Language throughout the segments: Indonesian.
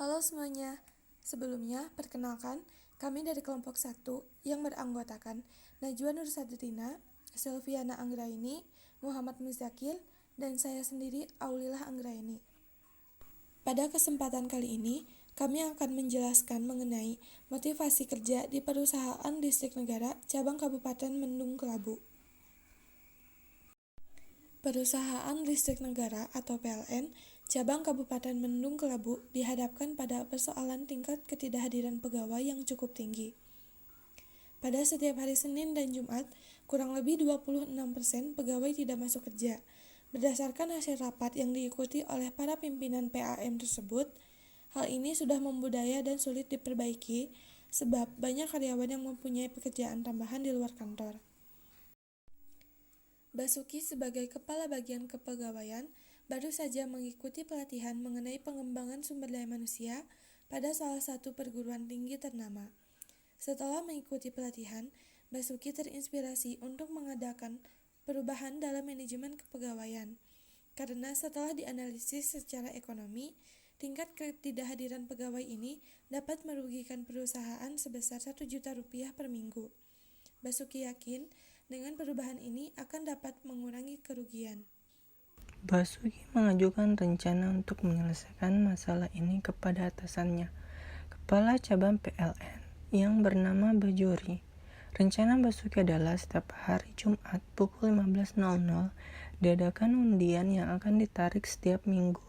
Halo semuanya, sebelumnya perkenalkan kami dari kelompok 1 yang beranggotakan Najwa Nursadrina, Selviana Anggraini, Muhammad Muzakil, dan saya sendiri Aulilah Anggraini. Pada kesempatan kali ini, kami akan menjelaskan mengenai motivasi kerja di perusahaan Listrik Negara Cabang Kabupaten Mendung Kelabu. Perusahaan Listrik Negara atau PLN Cabang Kabupaten Mendung Kelabu dihadapkan pada persoalan tingkat ketidakhadiran pegawai yang cukup tinggi. Pada setiap hari Senin dan Jumat, kurang lebih 26% pegawai tidak masuk kerja. Berdasarkan hasil rapat yang diikuti oleh para pimpinan PAM tersebut, hal ini sudah membudaya dan sulit diperbaiki sebab banyak karyawan yang mempunyai pekerjaan tambahan di luar kantor. Basuki sebagai Kepala Bagian Kepegawaian baru saja mengikuti pelatihan mengenai pengembangan sumber daya manusia pada salah satu perguruan tinggi ternama. Setelah mengikuti pelatihan, Basuki terinspirasi untuk mengadakan perubahan dalam manajemen kepegawaian. Karena setelah dianalisis secara ekonomi, tingkat ketidakhadiran pegawai ini dapat merugikan perusahaan sebesar Rp1.000.000 per minggu. Basuki yakin dengan perubahan ini akan dapat mengurangi kerugian. Basuki mengajukan rencana untuk menyelesaikan masalah ini kepada atasannya, Kepala Cabang PLN, yang bernama Bajuri. Rencana Basuki adalah setiap hari Jumat pukul 15.00 diadakan undian yang akan ditarik setiap minggu.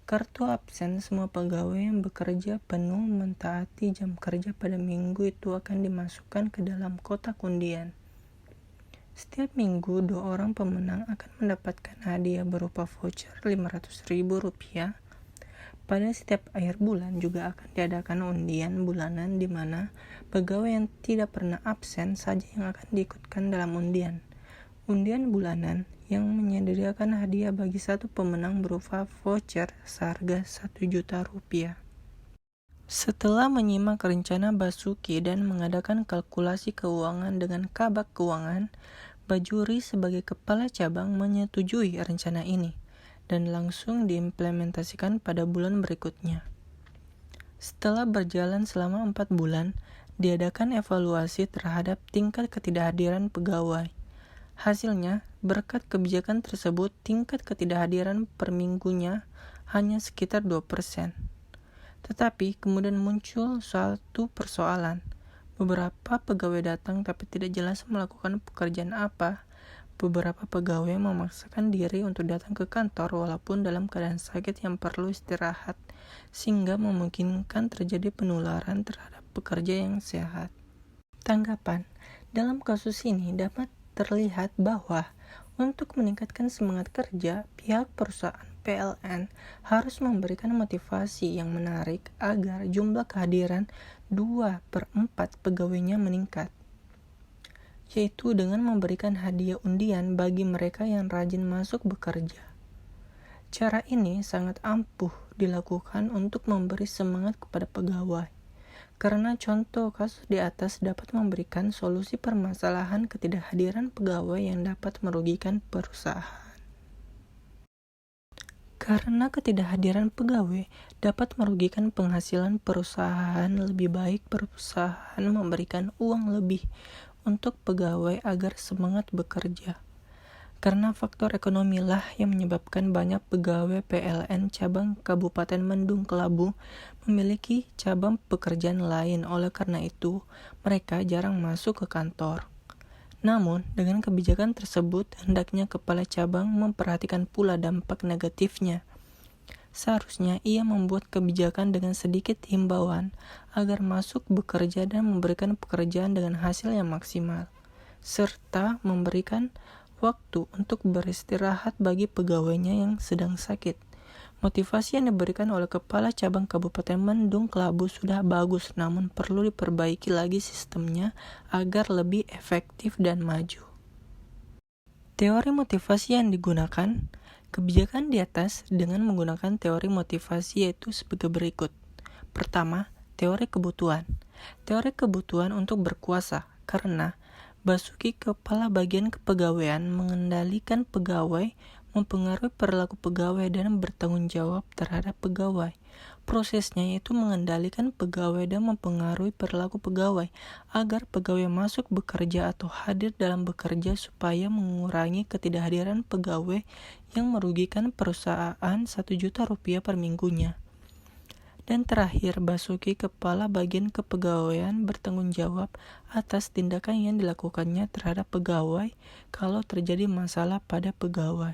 Kartu absen semua pegawai yang bekerja penuh mentaati jam kerja pada minggu itu akan dimasukkan ke dalam kotak undian. Setiap minggu, 2 orang pemenang akan mendapatkan hadiah berupa voucher Rp500.000. Pada setiap akhir bulan juga akan diadakan undian bulanan di mana pegawai yang tidak pernah absen saja yang akan diikutkan dalam undian. Undian bulanan yang menyediakan hadiah bagi satu pemenang berupa voucher seharga Rp1.000.000. Setelah menyimak rencana Basuki dan mengadakan kalkulasi keuangan dengan Kabak Keuangan, Bajuri sebagai kepala cabang menyetujui rencana ini dan langsung diimplementasikan pada bulan berikutnya. Setelah berjalan selama 4 bulan, diadakan evaluasi terhadap tingkat ketidakhadiran pegawai. Hasilnya, berkat kebijakan tersebut, tingkat ketidakhadiran per minggunya hanya sekitar 2%. Tetapi kemudian muncul suatu persoalan. Beberapa pegawai datang tapi tidak jelas melakukan pekerjaan apa. Beberapa pegawai memaksakan diri untuk datang ke kantor walaupun dalam keadaan sakit yang perlu istirahat, sehingga memungkinkan terjadi penularan terhadap pekerja yang sehat. Tanggapan, dalam kasus ini dapat terlihat bahwa untuk meningkatkan semangat kerja, pihak perusahaan PLN harus memberikan motivasi yang menarik agar jumlah kehadiran 2/4 pegawainya meningkat, yaitu dengan memberikan hadiah undian bagi mereka yang rajin masuk bekerja. Cara ini sangat ampuh dilakukan untuk memberi semangat kepada pegawai, karena contoh kasus di atas dapat memberikan solusi permasalahan ketidakhadiran pegawai yang dapat merugikan perusahaan. Karena ketidakhadiran pegawai dapat merugikan penghasilan perusahaan, lebih baik perusahaan memberikan uang lebih untuk pegawai agar semangat bekerja. Karena faktor ekonomi lah yang menyebabkan banyak pegawai PLN cabang Kabupaten Mendung Kelabu memiliki cabang pekerjaan lain. Oleh karena itu, mereka jarang masuk ke kantor. Namun, dengan kebijakan tersebut, hendaknya kepala cabang memperhatikan pula dampak negatifnya. Seharusnya ia membuat kebijakan dengan sedikit himbauan agar masuk bekerja dan memberikan pekerjaan dengan hasil yang maksimal, serta memberikan waktu untuk beristirahat bagi pegawainya yang sedang sakit. Motivasi yang diberikan oleh Kepala Cabang Kabupaten Mendung Kelabu sudah bagus, namun perlu diperbaiki lagi sistemnya agar lebih efektif dan maju. Teori motivasi yang digunakan, kebijakan di atas dengan menggunakan teori motivasi yaitu sebagai berikut. Pertama, teori kebutuhan. Teori kebutuhan untuk berkuasa, karena Basuki Kepala Bagian Kepegawaian mengendalikan pegawai, mempengaruhi perilaku pegawai dan bertanggung jawab terhadap pegawai. Prosesnya yaitu mengendalikan pegawai dan mempengaruhi perilaku pegawai agar pegawai masuk bekerja atau hadir dalam bekerja supaya mengurangi ketidakhadiran pegawai yang merugikan perusahaan 1 juta rupiah per minggunya. Dan terakhir, Basuki, Kepala Bagian Kepegawaian, bertanggung jawab atas tindakan yang dilakukannya terhadap pegawai kalau terjadi masalah pada pegawai.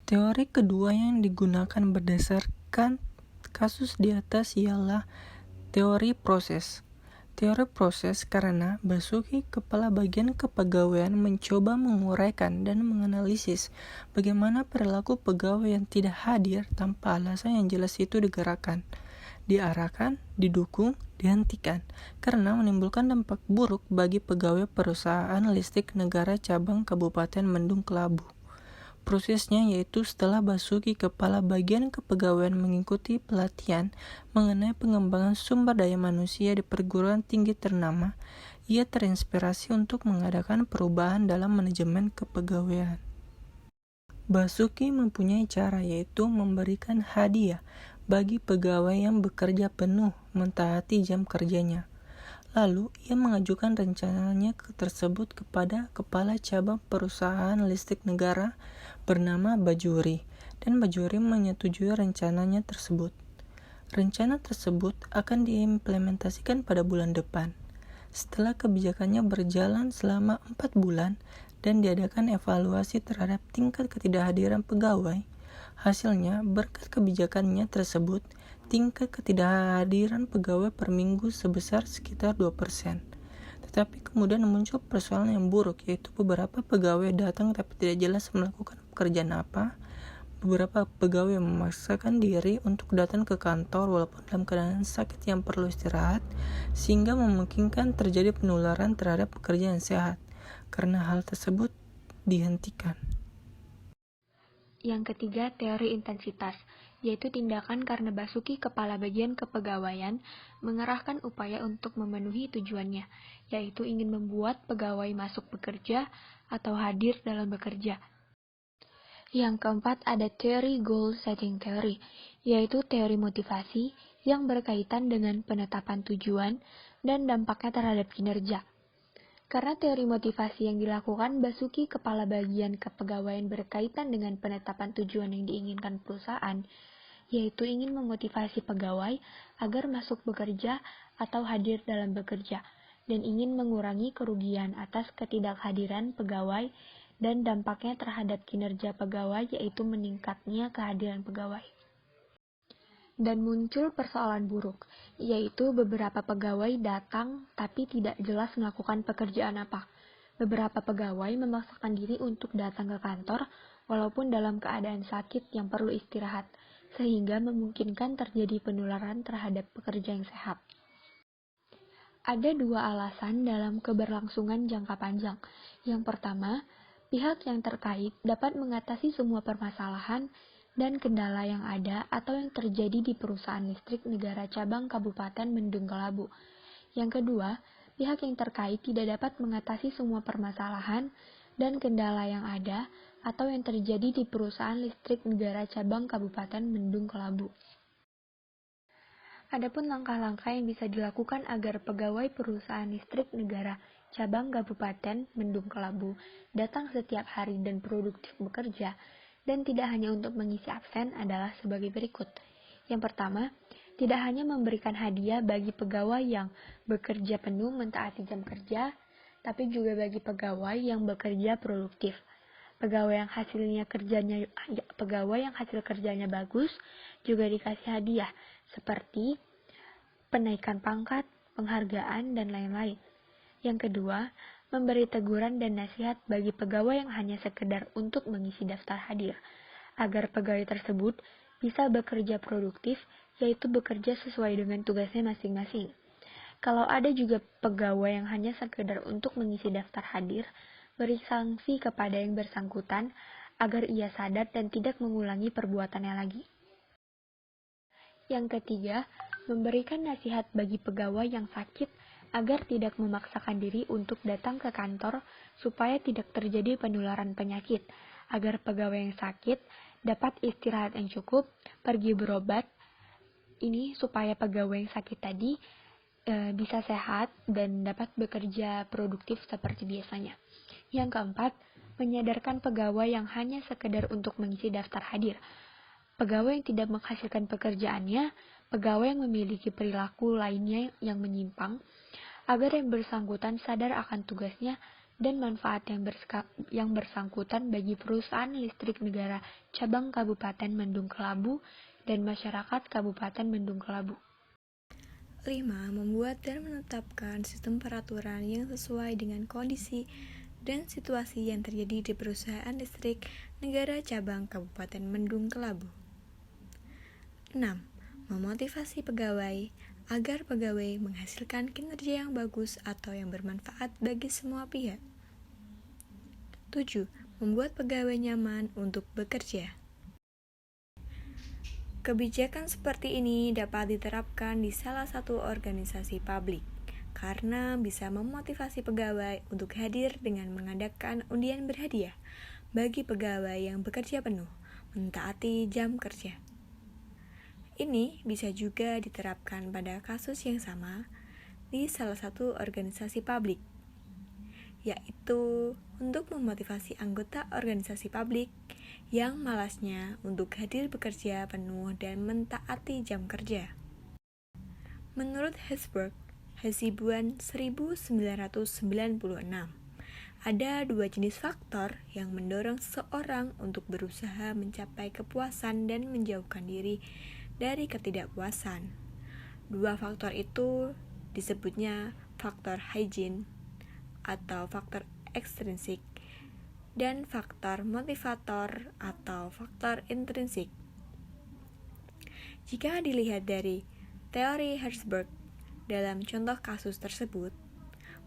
Teori kedua yang digunakan berdasarkan kasus di atas ialah teori proses. Teori proses karena Basuki, Kepala Bagian Kepegawaian, mencoba menguraikan dan menganalisis bagaimana perilaku pegawai yang tidak hadir tanpa alasan yang jelas itu digerakkan, diarahkan, didukung, dihentikan, karena menimbulkan dampak buruk bagi pegawai perusahaan listrik negara cabang Kabupaten Mendung Kelabu. Prosesnya yaitu setelah Basuki, Kepala Bagian Kepegawaian, mengikuti pelatihan mengenai pengembangan sumber daya manusia di perguruan tinggi ternama, ia terinspirasi untuk mengadakan perubahan dalam manajemen kepegawaian. Basuki mempunyai cara yaitu memberikan hadiah bagi pegawai yang bekerja penuh mentaati jam kerjanya. Lalu, ia mengajukan rencananya tersebut kepada Kepala Cabang Perusahaan Listrik Negara bernama Bajuri, dan Bajuri menyetujui rencananya tersebut. Rencana tersebut akan diimplementasikan pada bulan depan. Setelah kebijakannya berjalan selama 4 bulan dan diadakan evaluasi terhadap tingkat ketidakhadiran pegawai, hasilnya berkat kebijakannya tersebut, tingkat ketidakhadiran pegawai per minggu sebesar sekitar 2%. Tetapi kemudian muncul persoalan yang buruk, yaitu beberapa pegawai datang tapi tidak jelas melakukan pekerjaan apa. Beberapa pegawai memaksakan diri untuk datang ke kantor walaupun dalam keadaan sakit yang perlu istirahat, sehingga memungkinkan terjadi penularan terhadap pekerja yang sehat. Karena hal tersebut dihentikan. Yang ketiga, teori intensitas, yaitu tindakan karena Basuki, Kepala Bagian Kepegawaian, mengerahkan upaya untuk memenuhi tujuannya, yaitu ingin membuat pegawai masuk bekerja atau hadir dalam bekerja. Yang keempat, ada teori goal setting theory, yaitu teori motivasi yang berkaitan dengan penetapan tujuan dan dampaknya terhadap kinerja. Karena teori motivasi yang dilakukan Basuki, Kepala Bagian Kepegawaian, berkaitan dengan penetapan tujuan yang diinginkan perusahaan, yaitu ingin memotivasi pegawai agar masuk bekerja atau hadir dalam bekerja, dan ingin mengurangi kerugian atas ketidakhadiran pegawai dan dampaknya terhadap kinerja pegawai, yaitu meningkatnya kehadiran pegawai. Dan muncul persoalan buruk, yaitu beberapa pegawai datang tapi tidak jelas melakukan pekerjaan apa. Beberapa pegawai memaksakan diri untuk datang ke kantor walaupun dalam keadaan sakit yang perlu istirahat, sehingga memungkinkan terjadi penularan terhadap pekerja yang sehat. Ada 2 alasan dalam keberlangsungan jangka panjang. Yang pertama, pihak yang terkait dapat mengatasi semua permasalahan dan kendala yang ada atau yang terjadi di perusahaan listrik negara cabang Kabupaten Mendung Kelabu. Yang kedua, pihak yang terkait tidak dapat mengatasi semua permasalahan dan kendala yang ada atau yang terjadi di perusahaan listrik negara cabang Kabupaten Mendung Kelabu. Adapun langkah-langkah yang bisa dilakukan agar pegawai perusahaan listrik negara cabang Kabupaten Mendung Kelabu datang setiap hari dan produktif bekerja, dan tidak hanya untuk mengisi absen, adalah sebagai berikut. Yang pertama, tidak hanya memberikan hadiah bagi pegawai yang bekerja penuh mentaati jam kerja, tapi juga bagi pegawai yang bekerja produktif. Pegawai yang hasil kerjanya bagus juga dikasih hadiah, seperti penaikan pangkat, penghargaan, dan lain-lain. Yang kedua, memberi teguran dan nasihat bagi pegawai yang hanya sekedar untuk mengisi daftar hadir, agar pegawai tersebut bisa bekerja produktif, yaitu bekerja sesuai dengan tugasnya masing-masing. Kalau ada juga pegawai yang hanya sekedar untuk mengisi daftar hadir, beri sanksi kepada yang bersangkutan agar ia sadar dan tidak mengulangi perbuatannya lagi. Yang ketiga, memberikan nasihat bagi pegawai yang sakit agar tidak memaksakan diri untuk datang ke kantor supaya tidak terjadi penularan penyakit, agar pegawai yang sakit dapat istirahat yang cukup, pergi berobat, Ini supaya pegawai yang sakit tadi bisa sehat dan dapat bekerja produktif seperti biasanya. Yang keempat, menyadarkan pegawai yang hanya sekedar untuk mengisi daftar hadir. Pegawai yang tidak menghasilkan pekerjaannya, pegawai yang memiliki perilaku lainnya yang menyimpang, agar yang bersangkutan sadar akan tugasnya dan manfaat yang bersangkutan bagi perusahaan listrik negara cabang Kabupaten Mendung Kelabu dan masyarakat Kabupaten Mendung Kelabu. 5. Membuat dan menetapkan sistem peraturan yang sesuai dengan kondisi dan situasi yang terjadi di perusahaan listrik negara cabang Kabupaten Mendung Kelabu. 6. Memotivasi pegawai agar pegawai menghasilkan kinerja yang bagus atau yang bermanfaat bagi semua pihak. 7. Membuat pegawai nyaman untuk bekerja. Kebijakan seperti ini dapat diterapkan di salah satu organisasi publik karena bisa memotivasi pegawai untuk hadir dengan mengadakan undian berhadiah bagi pegawai yang bekerja penuh, mentaati jam kerja. Ini bisa juga diterapkan pada kasus yang sama di salah satu organisasi publik, yaitu untuk memotivasi anggota organisasi publik yang malasnya untuk hadir bekerja penuh dan mentaati jam kerja. Menurut Herzberg, Hasibuan 1996, ada 2 jenis faktor yang mendorong seseorang untuk berusaha mencapai kepuasan dan menjauhkan diri dari ketidakpuasan. 2 faktor itu disebutnya faktor hygiene atau faktor ekstrinsik dan faktor motivator atau faktor intrinsik. Jika dilihat dari teori Herzberg dalam contoh kasus tersebut,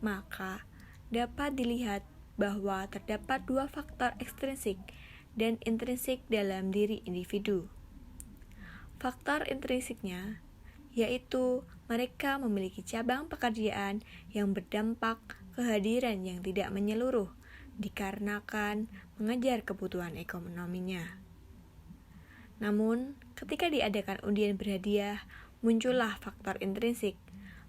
maka dapat dilihat bahwa terdapat 2 faktor ekstrinsik dan intrinsik dalam diri individu. Faktor intrinsiknya yaitu mereka memiliki cabang pekerjaan yang berdampak kehadiran yang tidak menyeluruh dikarenakan mengejar kebutuhan ekonominya. Namun, ketika diadakan undian berhadiah, muncullah faktor intrinsik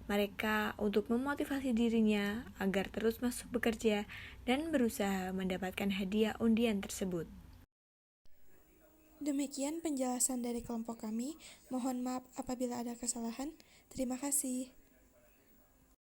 mereka untuk memotivasi dirinya agar terus masuk bekerja dan berusaha mendapatkan hadiah undian tersebut. Demikian penjelasan dari kelompok kami. Mohon maaf apabila ada kesalahan. Terima kasih.